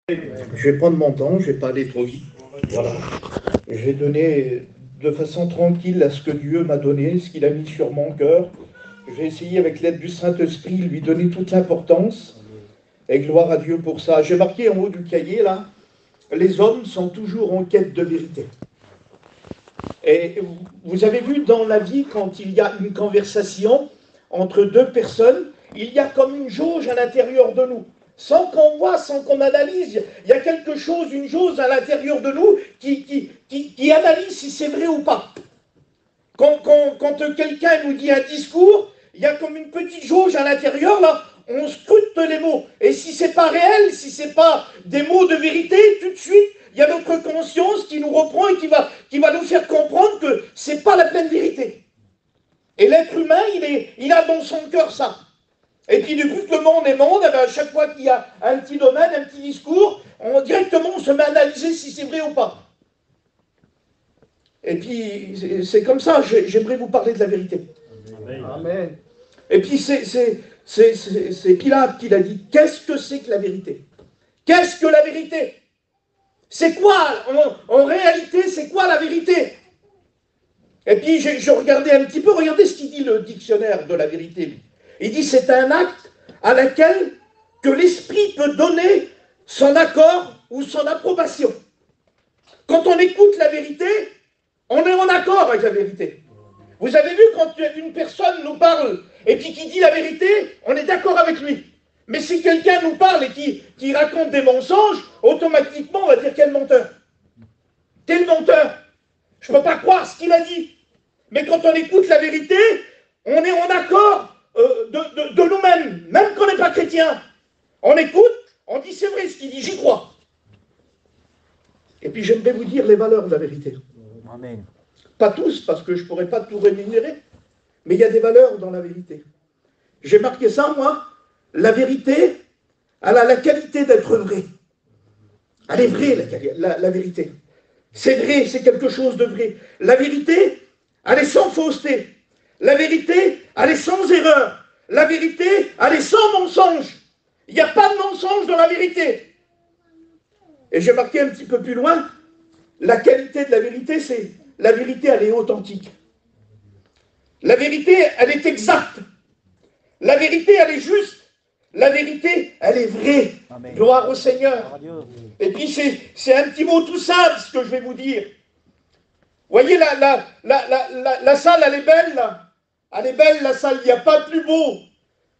Je vais prendre mon temps, je ne vais pas aller trop vite. Voilà. Je vais donner de façon tranquille à ce que Dieu m'a donné, ce qu'il a mis sur mon cœur. Je vais essayer, avec l'aide du Saint-Esprit, lui donner toute l'importance. Et gloire à Dieu pour ça. J'ai marqué en haut du cahier, là, les hommes sont toujours en quête de vérité. Et vous avez vu dans la vie, quand il y a une conversation entre deux personnes, il y a comme une jauge à l'intérieur de nous. Sans qu'on voit, sans qu'on analyse, il y a quelque chose, une jauge à l'intérieur de nous qui analyse si c'est vrai ou pas. Quand quelqu'un nous dit un discours, il y a comme une petite jauge à l'intérieur, là, on scrute les mots. Et si c'est pas réel, si c'est pas des mots de vérité, tout de suite, il y a notre conscience qui nous reprend et qui va nous faire comprendre que c'est pas la pleine vérité. Et l'être humain, il a dans son cœur ça. Et puis du coup, le monde est monde, et bien, à chaque fois qu'il y a un petit domaine, un petit discours, directement on se met à analyser si c'est vrai ou pas. Et puis c'est comme ça, j'aimerais vous parler de la vérité. Amen. Amen. Et puis c'est Pilate qui l'a dit, qu'est-ce que c'est que la vérité? Qu'est-ce que la vérité? C'est quoi, en réalité, c'est quoi la vérité? Et puis je regardais un petit peu, regardez ce qu'il dit le dictionnaire de la vérité. Il dit c'est un acte à laquelle que l'esprit peut donner son accord ou son approbation. Quand on écoute la vérité, on est en accord avec la vérité. Vous avez vu quand une personne nous parle et puis qui dit la vérité, on est d'accord avec lui. Mais si quelqu'un nous parle et qui raconte des mensonges, automatiquement on va dire quel menteur. Quel menteur. Je ne peux pas croire ce qu'il a dit. Mais quand on écoute la vérité, on est en accord de nous-mêmes, même qu'on n'est pas chrétien. On écoute, on dit c'est vrai ce qu'il dit, j'y crois. Et puis j'aimerais vous dire les valeurs de la vérité. Amen. Pas tous, parce que je ne pourrais pas tout rémunérer, mais il y a des valeurs dans la vérité. J'ai marqué ça, moi, la vérité, elle a la qualité d'être vraie. Elle est vraie, la vérité. C'est vrai, c'est quelque chose de vrai. La vérité, elle est sans fausseté. La vérité, elle est sans erreur. La vérité, elle est sans mensonge. Il n'y a pas de mensonge dans la vérité. Et j'ai marqué un petit peu plus loin, la qualité de la vérité, c'est la vérité, elle est authentique. La vérité, elle est exacte. La vérité, elle est juste. La vérité, elle est vraie. Amen. Gloire au Seigneur. Et puis, c'est un petit mot tout simple, ce que je vais vous dire. Voyez, la salle, elle est belle, là. Elle est belle, la salle. Il n'y a pas de plus beau.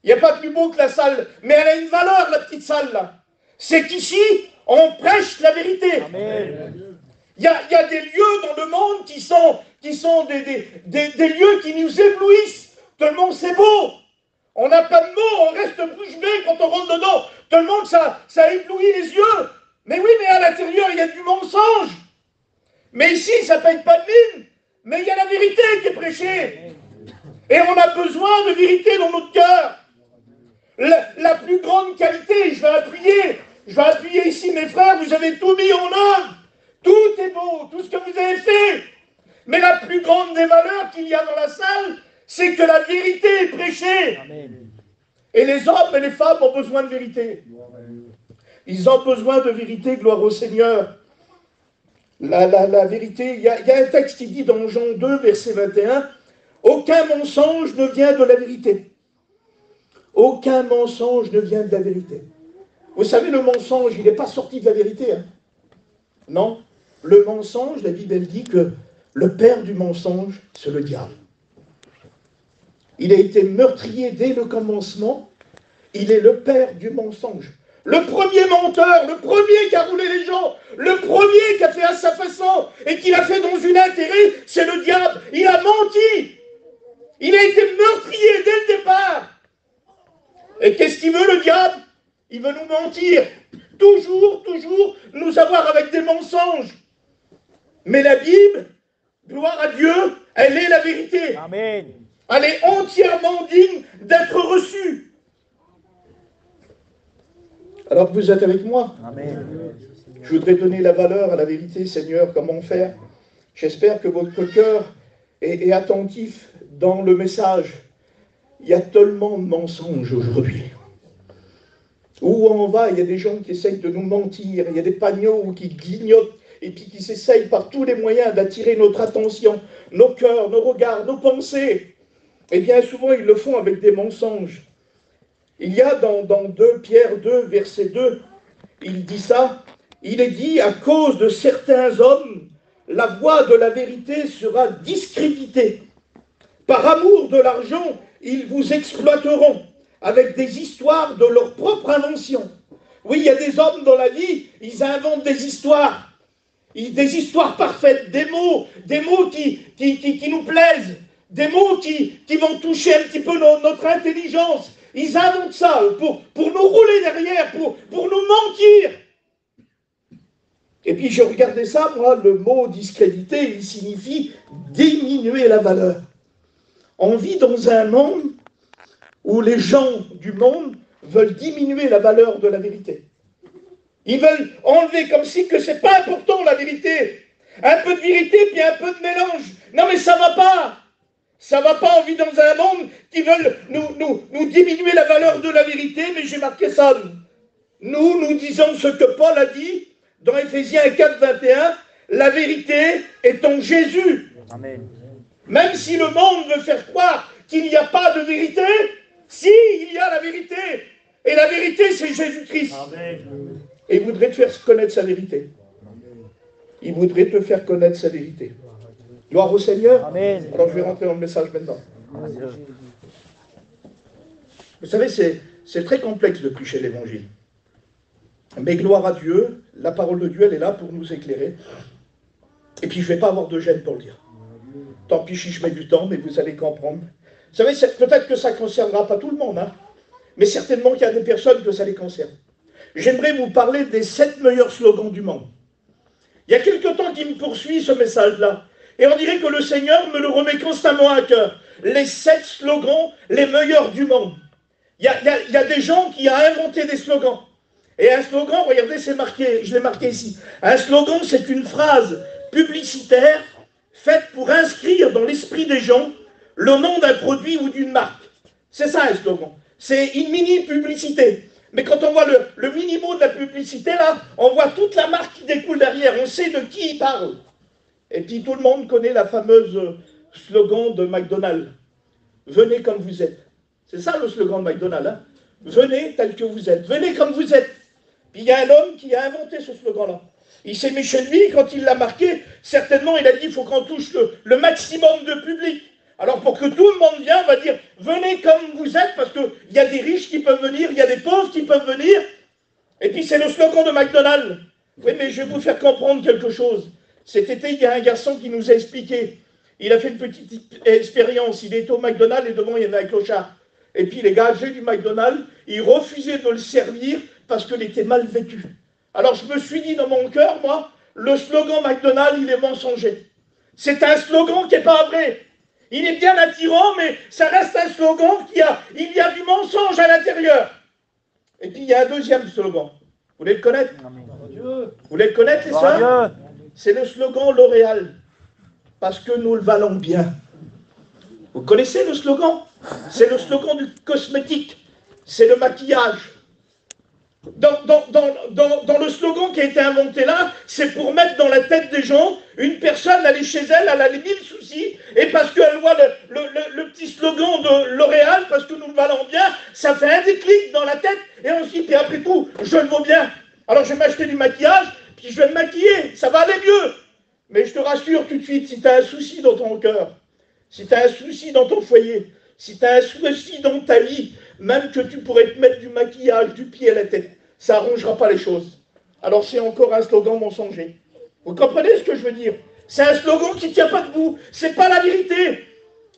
Il n'y a pas de plus beau que la salle. Mais elle a une valeur, la petite salle, là. C'est qu'ici, on prêche la vérité. Amen. Il y a des lieux dans le monde qui sont des lieux qui nous éblouissent. Tellement c'est beau. On n'a pas de mots, on reste bouche bée quand on rentre dedans. Tellement que ça éblouit les yeux. Mais oui, mais à l'intérieur, il y a du mensonge. Mais ici, ça ne paye pas de mine. Mais il y a la vérité qui est prêchée. Et on a besoin de vérité dans notre cœur. La plus grande qualité, je vais appuyer ici mes frères, vous avez tout mis en œuvre. Tout est beau, tout ce que vous avez fait. Mais la plus grande des valeurs qu'il y a dans la salle, c'est que la vérité est prêchée. Amen. Et les hommes et les femmes ont besoin de vérité. Ils ont besoin de vérité, gloire au Seigneur. La vérité, il y a un texte qui dit dans Jean 2, verset 21, « Aucun mensonge ne vient de la vérité. » Aucun mensonge ne vient de la vérité. Vous savez, le mensonge, il n'est pas sorti de la vérité. Hein? Non. Le mensonge, la Bible elle dit que le père du mensonge, c'est le diable. Il a été meurtrier dès le commencement. Il est le père du mensonge. Le premier menteur, le premier qui a roulé les gens, le premier qui a fait à sa façon et qui l'a fait dans une intérêt, c'est le diable. Il a menti. Il a été meurtrier dès le départ. Et qu'est-ce qu'il veut, le diable? Il veut nous mentir. Toujours nous avoir avec des mensonges. Mais la Bible, gloire à Dieu, elle est la vérité. Amen. Elle est entièrement digne d'être reçue. Alors vous êtes avec moi? Amen. Je voudrais donner la valeur à la vérité, Seigneur, comment faire? J'espère que votre cœur est attentif dans le message. Il y a tellement de mensonges aujourd'hui. Où on va, il y a des gens qui essayent de nous mentir, il y a des pagnots qui clignotent et puis qui s'essayent par tous les moyens d'attirer notre attention, nos cœurs, nos regards, nos pensées. Et bien souvent, ils le font avec des mensonges. Il y a dans 2 Pierre 2, verset 2, il dit ça, il est dit, à cause de certains hommes, la voie de la vérité sera discréditée. Par amour de l'argent, ils vous exploiteront avec des histoires de leur propre invention. Oui, il y a des hommes dans la vie, ils inventent des histoires parfaites, des mots qui nous plaisent, des mots qui vont toucher un petit peu notre intelligence. Ils inventent ça pour nous rouler derrière, pour nous mentir. Et puis je regardais ça, moi, le mot discréditer, il signifie diminuer la valeur. On vit dans un monde où les gens du monde veulent diminuer la valeur de la vérité. Ils veulent enlever comme si que c'est pas important la vérité. Un peu de vérité puis un peu de mélange. Non mais ça va pas. Ça va pas, on vit dans un monde qui veulent nous diminuer la valeur de la vérité, mais j'ai marqué ça. Nous disons ce que Paul a dit dans Éphésiens 4, 21, la vérité est en Jésus. Amen. Même si le monde veut faire croire qu'il n'y a pas de vérité, si, il y a la vérité. Et la vérité, c'est Jésus-Christ. Et il voudrait te faire connaître sa vérité. Il voudrait te faire connaître sa vérité. Gloire au Seigneur. Amen. Alors je vais rentrer dans le message maintenant. Vous savez, c'est très complexe de prêcher l'évangile. Mais gloire à Dieu, la parole de Dieu, elle est là pour nous éclairer. Et puis je ne vais pas avoir de gêne pour le dire. Tant pis si je mets du temps, mais vous allez comprendre. Vous savez, peut-être que ça ne concernera pas tout le monde, hein, mais certainement qu'il y a des personnes que ça les concerne. J'aimerais vous parler des 7 meilleurs slogans du monde. Il y a quelque temps qu'il me poursuit ce message-là. Et on dirait que le Seigneur me le remet constamment à cœur. Les 7 slogans les meilleurs du monde. Il y a des gens qui ont inventé des slogans. Et un slogan, regardez, c'est marqué, je l'ai marqué ici. Un slogan, c'est une phrase publicitaire faite pour inscrire dans l'esprit des gens le nom d'un produit ou d'une marque. C'est ça un slogan. C'est une mini-publicité. Mais quand on voit le mini-mot de la publicité, là, on voit toute la marque qui découle derrière. On sait de qui il parle. Et puis tout le monde connaît la fameuse slogan de McDonald's. Venez comme vous êtes. C'est ça le slogan de McDonald's. Hein? Venez tel que vous êtes. Venez comme vous êtes. Puis il y a un homme qui a inventé ce slogan-là. Il s'est mis chez lui, quand il l'a marqué, certainement il a dit il faut qu'on touche le maximum de public. Alors pour que tout le monde vienne, on va dire venez comme vous êtes, parce qu'il y a des riches qui peuvent venir, il y a des pauvres qui peuvent venir. Et puis c'est le slogan de McDonald's. Oui, mais je vais vous faire comprendre quelque chose. Cet été, il y a un garçon qui nous a expliqué. Il a fait une petite expérience. Il était au McDonald's et devant, il y avait un clochard. Et puis les gars âgés du McDonald's, ils refusaient de le servir parce qu'il était mal vêtu. Alors je me suis dit dans mon cœur, moi, le slogan McDonald's, il est mensonger. C'est un slogan qui n'est pas vrai. Il est bien attirant, mais ça reste un slogan il y a du mensonge à l'intérieur. Et puis il y a un deuxième slogan. Vous voulez le connaître? Vous voulez le connaître, les sœurs? C'est le slogan L'Oréal. Parce que nous le valons bien. Vous connaissez le slogan? C'est le slogan du cosmétique. C'est le maquillage. Dans le slogan qui a été inventé là, c'est pour mettre dans la tête des gens, une personne aller chez elle, elle a les 1000 soucis, et parce qu'elle voit le petit slogan de L'Oréal, parce que nous le valons bien, ça fait un déclic dans la tête, et on se dit, puis après tout, je le vaux bien. Alors je vais m'acheter du maquillage, puis je vais me maquiller, ça va aller mieux. Mais je te rassure tout de suite, si tu as un souci dans ton cœur, si tu as un souci dans ton foyer, si tu as un souci dans ta vie, même que tu pourrais te mettre du maquillage du pied à la tête, ça n'arrangera pas les choses. Alors c'est encore un slogan mensonger. Vous comprenez ce que je veux dire? C'est un slogan qui ne tient pas debout. C'est pas la vérité.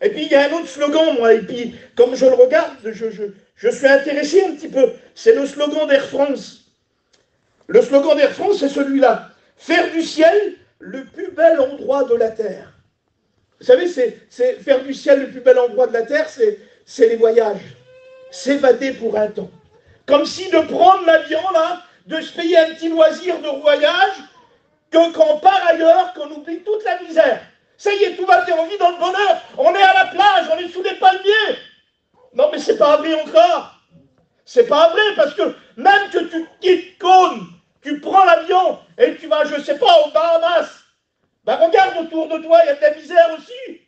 Et puis il y a un autre slogan, moi, et puis comme je le regarde, je suis intéressé un petit peu. C'est le slogan d'Air France. Le slogan d'Air France, c'est celui-là. Faire du ciel le plus bel endroit de la Terre. Vous savez, c'est faire du ciel le plus bel endroit de la Terre, c'est les voyages. S'évader pour un temps. Comme si de prendre l'avion, là, de se payer un petit loisir de voyage, que quand on part ailleurs, qu'on oublie toute la misère. Ça y est, tout va bien, on vit dans le bonheur, on est à la plage, on est sous les palmiers. Non, mais c'est pas vrai encore. C'est pas vrai, parce que même que tu quittes Cône, tu prends l'avion et tu vas, je sais pas, aux Bahamas, ben regarde autour de toi, il y a de la misère aussi.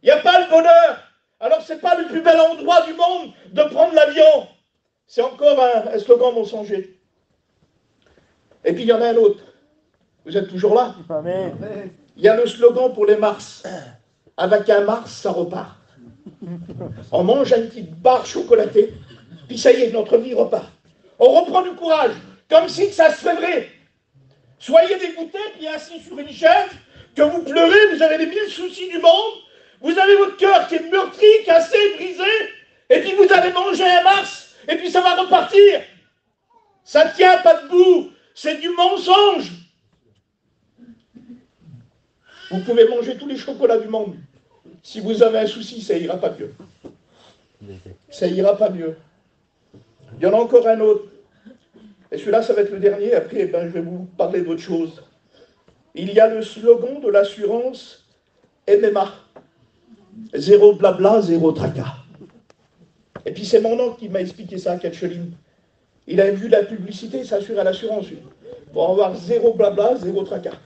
Il n'y a pas le bonheur. Alors c'est pas le plus bel endroit du monde de prendre l'avion. C'est encore un slogan mensonger. Et puis il y en a un autre. Vous êtes toujours là? Amen. Il y a le slogan pour les Mars. Avec un Mars, ça repart. On mange une petite barre chocolatée, puis ça y est, notre vie repart. On reprend du courage, comme si ça se fait vrai. Soyez dégoûtés, puis assis sur une chaise, que vous pleurez, vous avez les 1000 soucis du monde, vous avez votre cœur qui est meurtri, cassé, brisé, et puis vous allez manger un Mars, et puis ça va repartir. Ça ne tient pas debout, c'est du mensonge. Vous pouvez manger tous les chocolats du monde. Si vous avez un souci, ça ira pas mieux. Ça ira pas mieux. Il y en a encore un autre. Et celui-là, ça va être le dernier. Après, je vais vous parler d'autre chose. Il y a le slogan de l'assurance MMA. Zéro blabla, zéro tracas. Et puis c'est mon oncle qui m'a expliqué ça à Catcheline. Il a vu la publicité, il s'assure à l'assurance. Pour avoir zéro blabla, zéro tracas.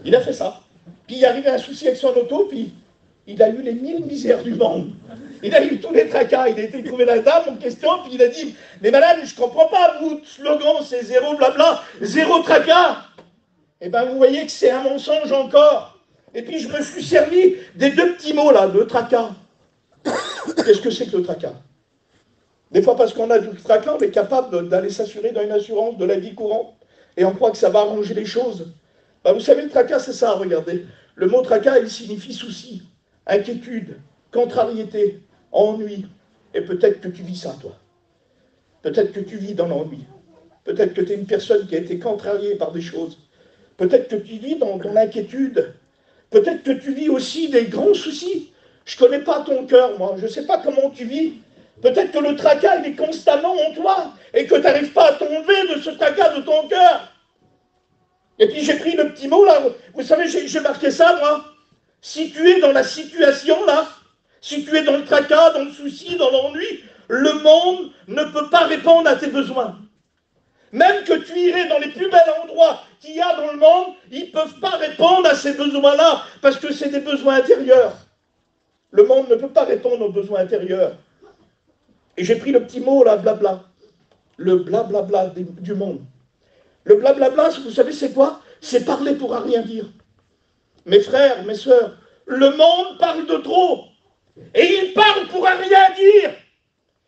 Il a fait ça. Puis il est arrivé un souci avec son auto, puis il a eu les 1000 misères du monde. Il a eu tous les tracas. Il a été trouver la dame en question, puis il a dit « Mais madame, je ne comprends pas, votre slogan, c'est zéro blabla, zéro tracas. » Eh bien, vous voyez que c'est un mensonge encore. Et puis je me suis servi des deux petits mots là, le tracas. Qu'est-ce que c'est que le tracas? Des fois, parce qu'on a du tracas, on est capable d'aller s'assurer dans une assurance de la vie courante, et on croit que ça va arranger les choses. Vous savez, le tracas, c'est ça, regardez. Le mot tracas, il signifie souci, inquiétude, contrariété, ennui. Et peut-être que tu vis ça, toi. Peut-être que tu vis dans l'ennui. Peut-être que tu es une personne qui a été contrariée par des choses. Peut-être que tu vis dans l'inquiétude. Peut-être que tu vis aussi des grands soucis. Je ne connais pas ton cœur, moi. Je ne sais pas comment tu vis. Peut-être que le tracas, il est constamment en toi et que tu n'arrives pas à t'enlever de ce tracas de ton cœur. Et puis j'ai pris le petit mot là, vous savez, j'ai marqué ça moi. Si tu es dans la situation là, si tu es dans le tracas, dans le souci, dans l'ennui, le monde ne peut pas répondre à tes besoins. Même que tu irais dans les plus bels endroits qu'il y a dans le monde, ils ne peuvent pas répondre à ces besoins-là, parce que c'est des besoins intérieurs. Le monde ne peut pas répondre aux besoins intérieurs. Et j'ai pris le petit mot là, blabla. Le blablabla du monde. Le blablabla, vous savez c'est quoi? C'est parler pour rien dire. Mes frères, mes sœurs, le monde parle de trop. Et il parle pour rien dire.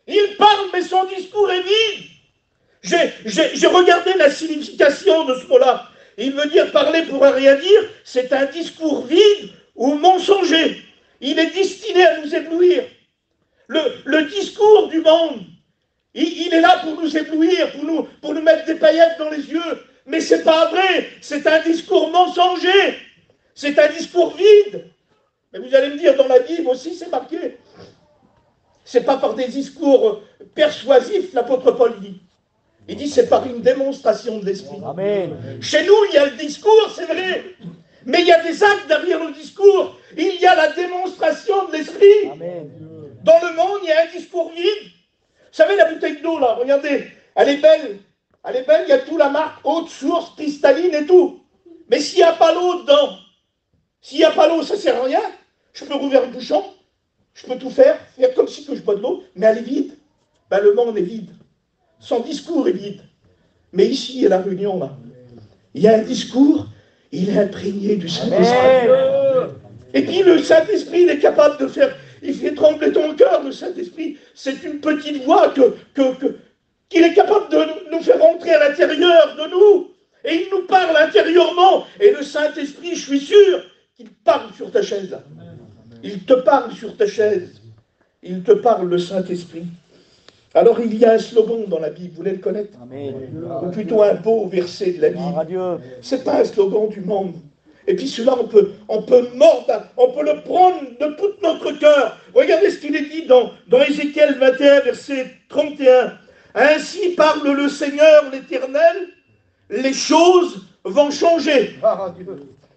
Il parle, mais son discours est vide. J'ai regardé la signification de ce mot-là. Il veut dire parler pour rien dire, c'est un discours vide ou mensonger. Il est destiné à nous éblouir. Le discours du monde, il est là pour nous éblouir, pour nous mettre des paillettes dans les yeux. Mais c'est pas vrai, c'est un discours mensonger. C'est un discours vide. Mais vous allez me dire, dans la Bible aussi, c'est marqué. C'est pas par des discours persuasifs, l'apôtre Paul dit. Il dit, c'est par une démonstration de l'esprit. Amen. Chez nous, il y a le discours, c'est vrai. Mais il y a des actes derrière le discours. Il y a la démonstration de l'esprit. Amen. Dans le monde, il y a un discours vide. Vous savez, la bouteille d'eau, là, regardez, elle est belle. Elle est belle, il y a tout, la marque, haute source, cristalline et tout. Mais s'il n'y a pas l'eau dedans, s'il n'y a pas l'eau, ça ne sert à rien. Je peux rouvrir le bouchon, je peux tout faire comme si que je bois de l'eau, mais elle est vide. Ben, le monde est vide. Son discours est vide. Mais ici, à la réunion, là, il y a un discours, il est imprégné du Saint-Esprit. Et puis le Saint-Esprit, il est capable de faire, il fait trembler ton cœur, le Saint-Esprit. C'est une petite voix qu'il est capable de nous faire entrer à l'intérieur de nous. Et il nous parle intérieurement. Et le Saint-Esprit, je suis sûr, qu'il parle sur ta chaise là. Il te parle sur ta chaise. Il te parle, le Saint-Esprit. Alors il y a un slogan dans la Bible, vous voulez le connaître? Amen. Ou plutôt un beau verset de la Bible. C'est pas un slogan du monde. Et puis celui-là, on peut mordre, on peut le prendre de tout notre cœur. Regardez ce qu'il est dit dans Ézéchiel 21, verset 31. Ainsi parle le Seigneur l'Éternel, les choses vont changer.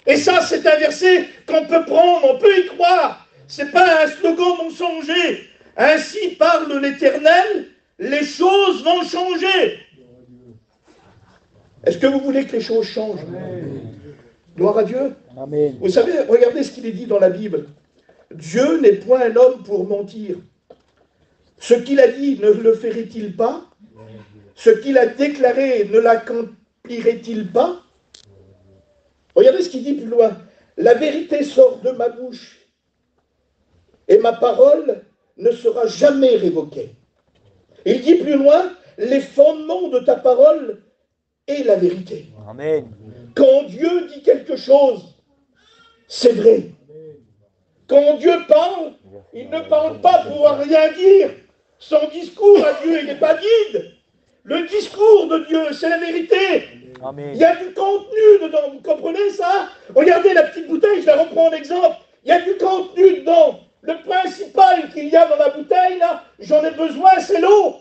Et ça, c'est un verset qu'on peut prendre, on peut y croire. C'est pas un slogan mensonger. Ainsi parle l'Éternel, les choses vont changer. Est-ce que vous voulez que les choses changent? Gloire à Dieu. Amen. Vous savez, regardez ce qu'il est dit dans la Bible. Dieu n'est point un homme pour mentir. Ce qu'il a dit, ne le ferait-il pas? Ce qu'il a déclaré, ne l'accomplirait-il pas? Regardez ce qu'il dit plus loin. La vérité sort de ma bouche et ma parole ne sera jamais révoquée. Il dit plus loin, les fondements de ta parole est la vérité. Amen. Quand Dieu dit quelque chose, c'est vrai. Quand Dieu parle, il ne parle pas pour rien dire. Son discours à Dieu, il n'est pas vide. Le discours de Dieu, c'est la vérité. Amen. Il y a du contenu dedans, vous comprenez ça? Regardez la petite bouteille, je la reprends en exemple. Il y a du contenu dedans. Le principal qu'il y a dans la bouteille, là, j'en ai besoin, c'est l'eau.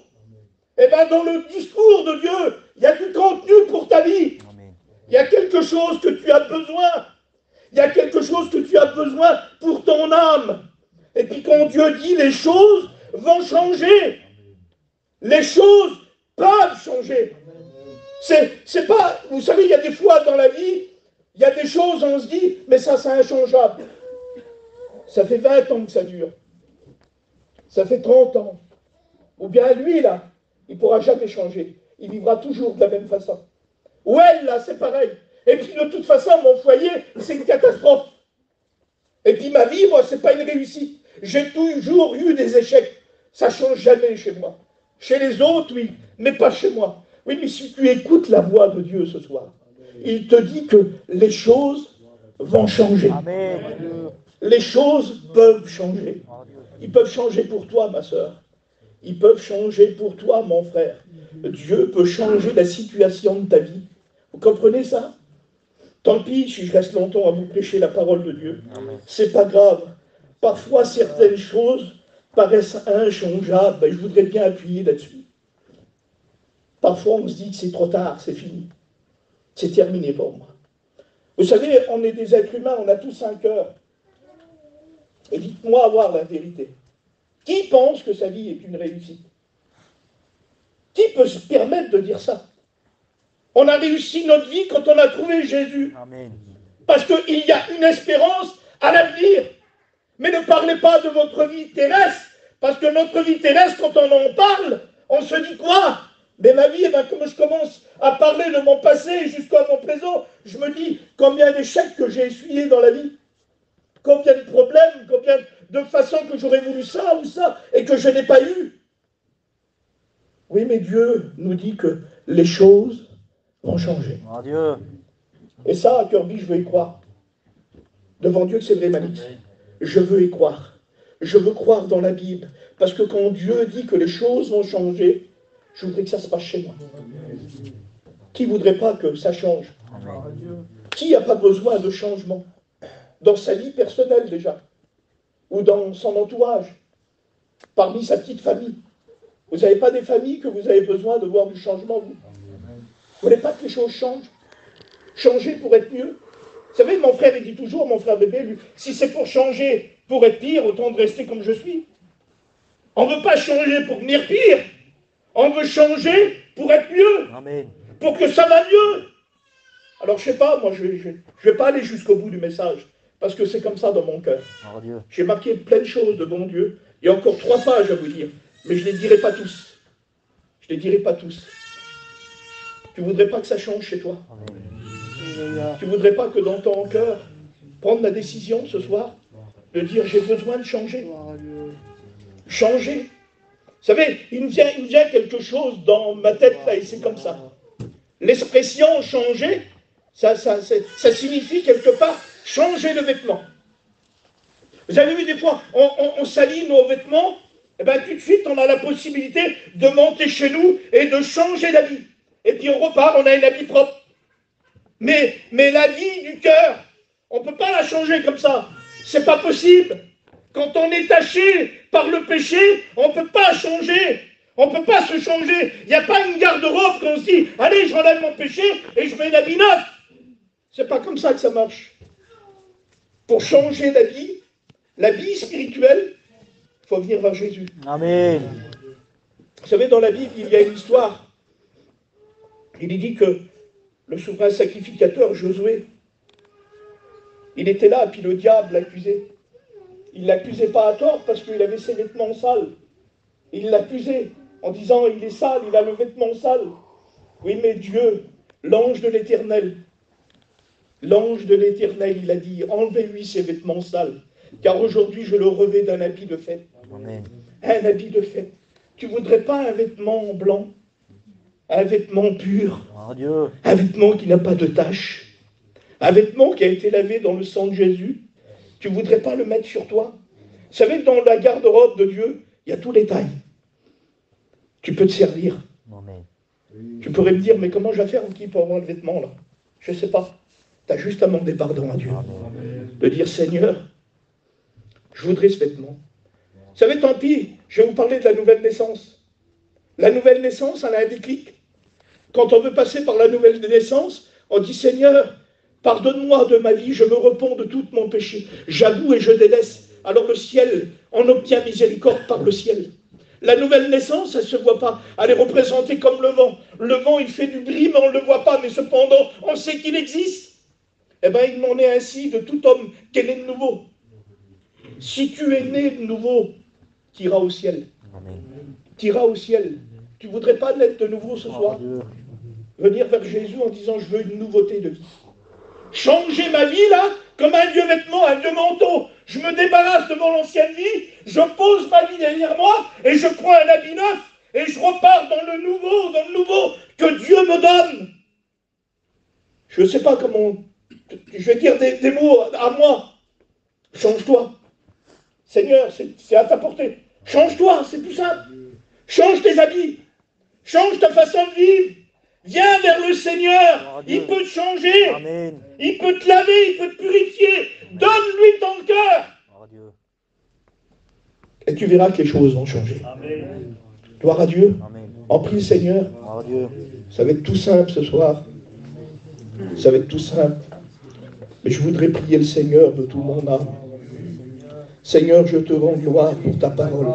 Et bien dans le discours de Dieu, il y a du contenu pour ta vie. Amen. Il y a quelque chose que tu as besoin. Il y a quelque chose que tu as besoin pour ton âme. Et puis quand Dieu dit, les choses vont changer. Les choses peuvent changer. C'est pas, vous savez, il y a des fois dans la vie, il y a des choses, on se dit, mais ça, c'est inchangeable. Ça fait 20 ans que ça dure. Ça fait 30 ans. Ou bien lui, là, il ne pourra jamais changer. Il vivra toujours de la même façon. Ou elle, là, c'est pareil. Et puis, de toute façon, mon foyer, c'est une catastrophe. Et puis, ma vie, moi, c'est pas une réussite. J'ai toujours eu des échecs. Ça ne change jamais chez moi. Chez les autres, oui, mais pas chez moi. Oui, mais si tu écoutes la voix de Dieu ce soir, il te dit que les choses vont changer. Amen. Les choses peuvent changer. Ils peuvent changer pour toi, ma soeur. Ils peuvent changer pour toi, mon frère. Dieu peut changer la situation de ta vie. Vous comprenez ça? Tant pis si je reste longtemps à vous prêcher la parole de Dieu. C'est pas grave. Parfois, certaines choses paraissent inchangeables. Et je voudrais bien appuyer là-dessus. Parfois, on se dit que c'est trop tard, c'est fini. C'est terminé pour moi. Vous savez, on est des êtres humains, on a tous un cœur. Et dites-moi avoir la vérité. Qui pense que sa vie est une réussite? Qui peut se permettre de dire ça? On a réussi notre vie quand on a trouvé Jésus. Amen. Parce qu'il y a une espérance à l'avenir. Mais ne parlez pas de votre vie terrestre. Parce que notre vie terrestre, quand on en parle, on se dit quoi? Mais ma vie, comme je commence à parler de mon passé jusqu'à mon présent, je me dis combien d'échecs que j'ai essuyés dans la vie. Combien de problèmes, combien de façons que j'aurais voulu ça ou ça et que je n'ai pas eu. Oui, mais Dieu nous dit que les choses vont changer. Mon Dieu. Et ça, à Kirby, je veux y croire. Devant Dieu, c'est vrai, Manix. Je veux y croire. Je veux croire dans la Bible. Parce que quand Dieu dit que les choses vont changer, je voudrais que ça se passe chez moi. Qui ne voudrait pas que ça change? Amen. Qui n'a pas besoin de changement? Dans sa vie personnelle déjà, ou dans son entourage, parmi sa petite famille. Vous n'avez pas des familles que vous avez besoin de voir du changement, vous? Vous ne voulez pas que les choses changent? Changer pour être mieux? Vous savez, mon frère, il dit toujours, mon frère bébé, lui, si c'est pour changer, pour être pire, autant de rester comme je suis. On ne veut pas changer pour venir pire. On veut changer pour être mieux. Amen. Pour que ça va mieux. Alors, je ne sais pas, moi, je ne vais pas aller jusqu'au bout du message. Parce que c'est comme ça dans mon cœur. Mon Dieu. J'ai marqué plein de choses de bon Dieu. Il y a encore 3 pages à vous dire. Mais je ne les dirai pas tous. Je ne les dirai pas tous. Tu ne voudrais pas que ça change chez toi? Amen. Tu ne voudrais pas que dans ton cœur, prendre la décision ce soir, de dire j'ai besoin de changer? Changer. Vous savez, il me vient quelque chose dans ma tête là, et c'est comme ça. L'expression changer, ça signifie quelque part changer de vêtements. Vous avez vu des fois, on salit nos vêtements, et bien tout de suite on a la possibilité de monter chez nous et de changer d'habit. Et puis on repart, on a un habit propre. Mais la vie du cœur, on ne peut pas la changer comme ça. C'est pas possible. Quand on est taché par le péché, on ne peut pas changer. On ne peut pas se changer. Il n'y a pas une garde-robe qu'on se dit, allez, j'enlève mon péché et je mets l'habit neuf. C'est pas comme ça que ça marche. Pour changer la vie spirituelle, il faut venir vers Jésus. Amen. Vous savez, dans la Bible, il y a une histoire. Il est dit que le souverain sacrificateur Josué, il était là, puis le diable l'accusait. Il ne l'accusait pas à tort parce qu'il avait ses vêtements sales. Il l'accusait en disant, il est sale, il a le vêtement sale. Oui, mais Dieu, l'ange de l'Éternel, il a dit, enlevez-lui ses vêtements sales, car aujourd'hui je le revêt d'un habit de fête. Amen. Un habit de fête. Tu ne voudrais pas un vêtement blanc, un vêtement pur, Gloire à Dieu. un vêtement qui n'a pas de tache, un vêtement qui a été lavé dans le sang de Jésus. Tu ne voudrais pas le mettre sur toi? Vous savez que dans la garde-robe de Dieu, il y a tous les tailles. Tu peux te servir. Amen. Tu pourrais me dire, mais comment je vais faire pour avoir le vêtement là? Je ne sais pas. Tu as juste à demander pardon à Dieu. Amen. De dire, Seigneur, je voudrais ce vêtement. Vous savez, tant pis, je vais vous parler de la nouvelle naissance. La nouvelle naissance, elle a un déclic. Quand on veut passer par la nouvelle naissance, on dit, Seigneur, pardonne-moi de ma vie, je me repens de tout mon péché. J'avoue et je délaisse. Alors le ciel, on obtient miséricorde par le ciel. La nouvelle naissance, elle ne se voit pas. Elle est représentée comme le vent. Le vent, il fait du bruit, mais on ne le voit pas. Mais cependant, on sait qu'il existe. Eh bien, il m'en est ainsi de tout homme qui est né de nouveau. Si tu es né de nouveau, tu iras au ciel. Amen. Tu iras au ciel. Tu ne voudrais pas naître de nouveau ce Gloire à soir? Dieu. Venir vers Jésus en disant, je veux une nouveauté de vie. Changer ma vie, là, comme un vieux vêtement, un vieux manteau. Je me débarrasse de mon ancienne vie, je pose ma vie derrière moi, et je prends un habit neuf, et je repars dans le nouveau que Dieu me donne. Je ne sais pas comment, je vais dire des mots à moi. Change-toi. Seigneur, c'est à ta portée. Change-toi, c'est tout simple. Change tes habits. Change ta façon de vivre. Viens vers le Seigneur. Il peut te changer. Amen. Il peut te laver, il peut te purifier. Donne-lui ton cœur. Gloire à Dieu. Et tu verras que les choses vont changer. Amen. Gloire à Dieu. Amen. En prie le Seigneur. Gloire à Dieu. Ça va être tout simple ce soir. Ça va être tout simple. Mais je voudrais prier le Seigneur de tout mon âme. Seigneur, je te rends gloire pour ta parole.